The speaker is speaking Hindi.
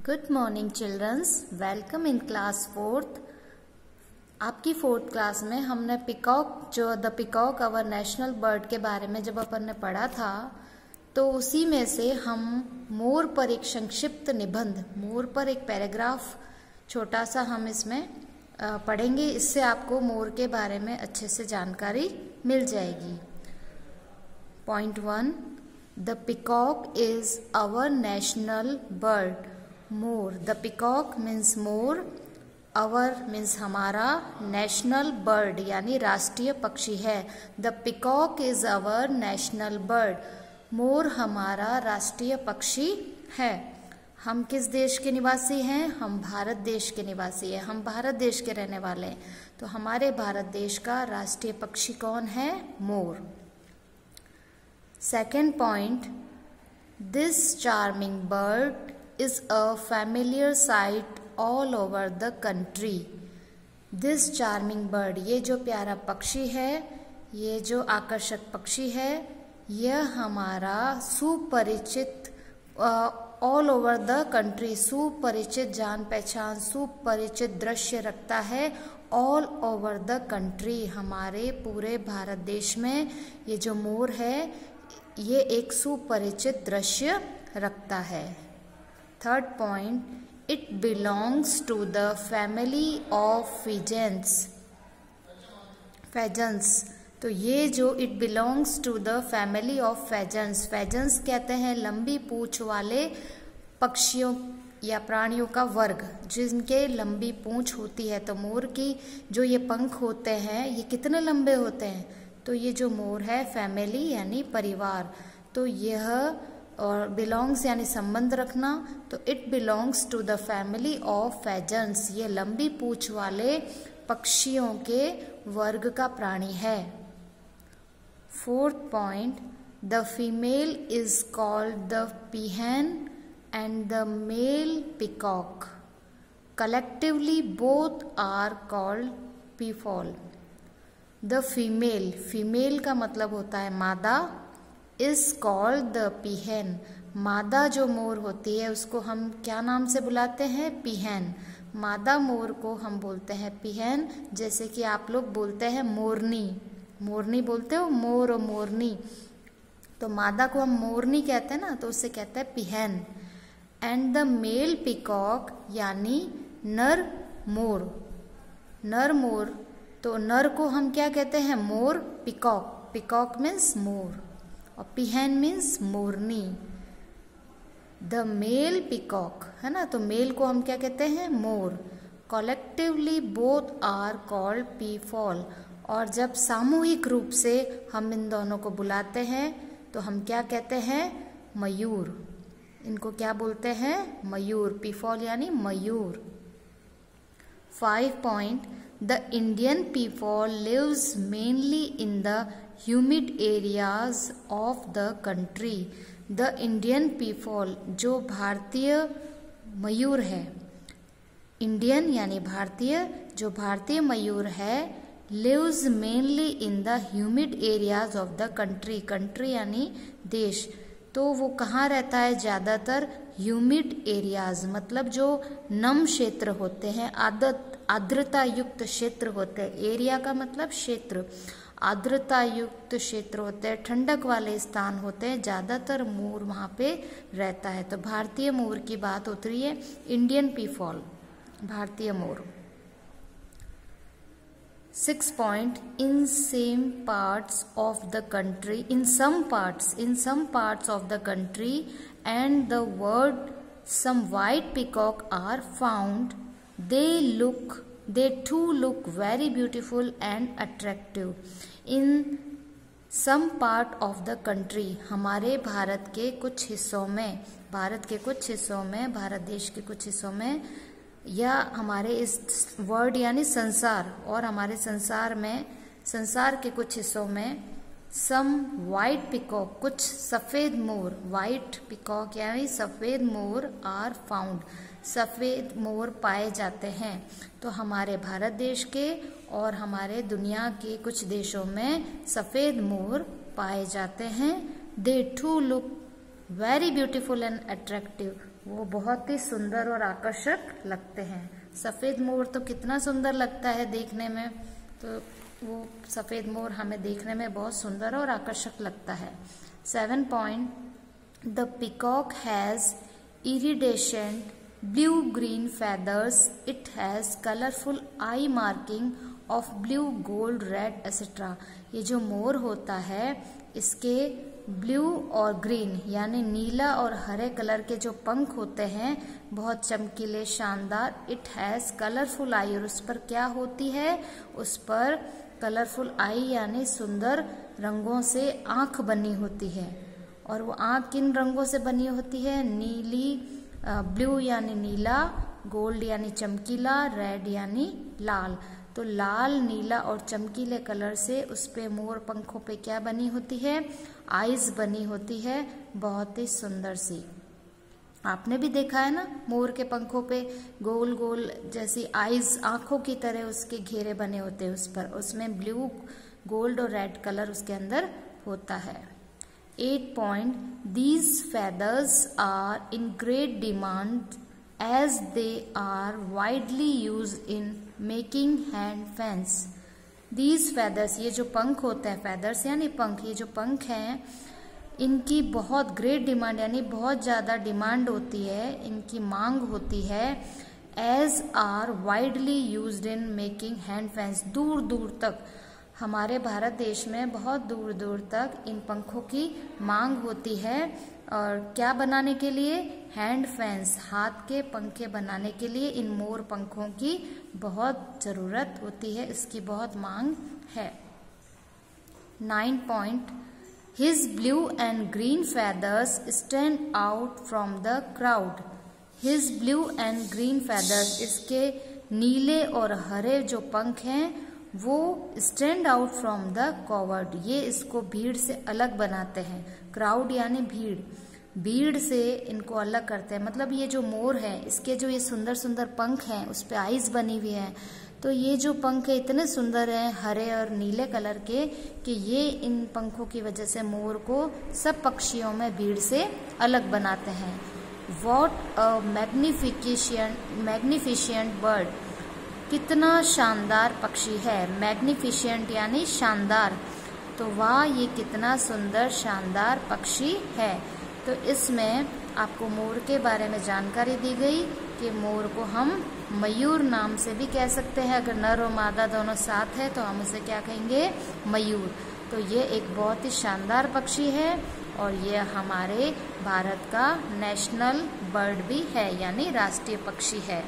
Good morning childrens, welcome in class fourth. आपकी फोर्थ क्लास में हमने peacock the peacock our national bird के बारे में जब अपन ने पढ़ा था, तो उसी में से हम मोर पर एक संक्षिप्त निबंध, मोर पर एक पैराग्राफ छोटा सा हम इसमें पढ़ेंगे। इससे आपको मोर के बारे में अच्छे से जानकारी मिल जाएगी। Point 1, the peacock is our national bird. मोर, द पिकॉक मीन्स मोर, आवर मीन्स हमारा, नेशनल बर्ड यानी राष्ट्रीय पक्षी है। The peacock is our national bird. मोर हमारा राष्ट्रीय पक्षी है। हम किस देश के निवासी हैं? हम भारत देश के निवासी हैं। हम भारत देश के रहने वाले हैं। तो हमारे भारत देश का राष्ट्रीय पक्षी कौन है? मोर। Second point, this charming bird is a familiar sight all over the country. This charming bird, ये जो प्यारा पक्षी है, ये जो आकर्षक पक्षी है, यह हमारा सुपरिचित ऑल ओवर द कंट्री, सुपरिचित जान पहचान, सुपरिचित दृश्य रखता है ऑल ओवर द कंट्री, हमारे पूरे भारत देश में ये जो मोर है ये एक सुपरिचित दृश्य रखता है। Third point, it belongs to the family of pheasants. Pheasants, तो ये जो it belongs to the family of pheasants, pheasants कहते हैं लंबी पूंछ वाले पक्षियों या प्राणियों का वर्ग, जिनके लंबी पूंछ होती है। तो मोर की जो ये पंख होते हैं ये कितने लंबे होते हैं? तो ये जो मोर है फैमिली यानी परिवार, तो यह और बिलोंग्स यानी संबंध रखना, तो it belongs to the family of pheasants, ये लंबी पूंछ वाले पक्षियों के वर्ग का प्राणी है। Fourth point, the female is called the peahen and the male peacock, collectively both are called peafowl. The female, female का मतलब होता है मादा, इज कॉल्ड द पीहन, मादा जो मोर होती है उसको हम क्या नाम से बुलाते हैं? पीहन। मादा मोर को हम बोलते हैं पीहन। जैसे कि आप लोग बोलते हैं मोरनी, मोरनी बोलते हो, मोर और मोरनी, तो मादा को हम मोरनी कहते हैं ना, तो उससे कहते हैं peahen. And the male peacock यानी नर मोर, नर मोर, तो नर को हम क्या कहते हैं? मोर। पिकॉक, पिकॉक मीन्स मोर और पीहन मीन्स मोरनी। द मेल पिकॉक है ना, तो मेल को हम क्या कहते हैं? मोर। Collectively both are called peafowl, और जब सामूहिक रूप से हम इन दोनों को बुलाते हैं तो हम क्या कहते हैं? मयूर। इनको क्या बोलते हैं? मयूर। पीफॉल यानी मयूर। 5 point, the Indian peafowl lives mainly in the humid areas of the country. The Indian peafowl, जो भारतीय मयूर है, इंडियन यानी भारतीय, जो भारतीय मयूर है, lives mainly in the humid areas of the country. country यानी देश, तो वो कहाँ रहता है? ज़्यादातर ह्यूमिड एरियाज, मतलब जो नम क्षेत्र होते हैं, आर्द्रता युक्त क्षेत्र होते हैं। एरिया का मतलब क्षेत्र, आर्द्रता युक्त क्षेत्र होते हैं, ठंडक वाले स्थान होते हैं, ज़्यादातर मोर वहाँ पे रहता है। तो भारतीय मोर की बात होती रही है, इंडियन पीफॉल, भारतीय मोर। 6 point, in same parts of the country, in some parts of the country and the world some white peacock are found, they too look very beautiful and attractive. In some part of the country, हमारे भारत के कुछ हिस्सों में, भारत के कुछ हिस्सों में, भारत देश के कुछ हिस्सों में, या हमारे इस वर्ल्ड यानी संसार, और हमारे संसार में, संसार के कुछ हिस्सों में, सम वाइट पिकॉक, कुछ सफ़ेद मोर, वाइट पिकॉक यानी सफ़ेद मोर आर फाउंड, सफ़ेद मोर पाए जाते हैं। तो हमारे भारत देश के और हमारे दुनिया के कुछ देशों में सफ़ेद मोर पाए जाते हैं। They too look very beautiful and attractive, वो बहुत ही सुंदर और आकर्षक लगते हैं। सफेद मोर तो कितना सुंदर लगता है देखने में, तो वो सफेद मोर हमें देखने में बहुत सुंदर और आकर्षक लगता है। 7 point, the peacock has iridescent blue-green feathers. It has colorful eye marking of blue, gold, red, etc. ये जो मोर होता है इसके ब्लू और ग्रीन यानी नीला और हरे कलर के जो पंख होते हैं बहुत चमकीले, शानदार। इट हैज कलरफुल आई, और उस पर क्या होती है, उस पर कलरफुल आई यानी सुंदर रंगों से आंख बनी होती है। और वो आंख किन रंगों से बनी होती है, नीली, ब्लू यानी नीला, गोल्ड यानी चमकीला, रेड यानी लाल। तो लाल, नीला और चमकीले कलर से उस पे मोर पंखों पे क्या बनी होती है, आईज बनी होती है, बहुत ही सुंदर सी। आपने भी देखा है ना, मोर के पंखों पे गोल गोल जैसी आईज, आंखों की तरह उसके घेरे बने होते हैं उस पर, उसमें ब्लू, गोल्ड और रेड कलर उसके अंदर होता है। 8 point, these feathers are in great demand as they are widely used in making hand fans. These feathers, ये जो पंख होते हैं, feathers यानी पंख, ये जो पंख हैं इनकी बहुत ग्रेट डिमांड यानी बहुत ज़्यादा डिमांड होती है, इनकी मांग होती है। as are widely used in making hand fans, दूर दूर तक हमारे भारत देश में बहुत दूर दूर तक इन पंखों की मांग होती है। और क्या बनाने के लिए, हैंड फैंस, हाथ के पंखे बनाने के लिए इन मोर पंखों की बहुत जरूरत होती है, इसकी बहुत मांग है। 9 point, his blue and green feathers stand out from the crowd. His blue and green feathers, इसके नीले और हरे जो पंख हैं वो stand out from the coward, ये इसको भीड़ से अलग बनाते हैं। क्राउड यानी भीड़, भीड़ से इनको अलग करते हैं। मतलब ये जो मोर है इसके जो ये सुंदर सुंदर पंख हैं उस पे आईज बनी हुई है, तो ये जो पंख है इतने सुंदर हैं हरे और नीले कलर के कि ये इन पंखों की वजह से मोर को सब पक्षियों में भीड़ से अलग बनाते हैं। वॉट अ मैग्निफिशिएंट बर्ड, कितना शानदार पक्षी है। मैग्निफिशिएंट यानी शानदार, तो वाह ये कितना सुंदर शानदार पक्षी है। तो इसमें आपको मोर के बारे में जानकारी दी गई कि मोर को हम मयूर नाम से भी कह सकते हैं, अगर नर और मादा दोनों साथ है तो हम उसे क्या कहेंगे, मयूर। तो ये एक बहुत ही शानदार पक्षी है और ये हमारे भारत का नेशनल बर्ड भी है यानी राष्ट्रीय पक्षी है।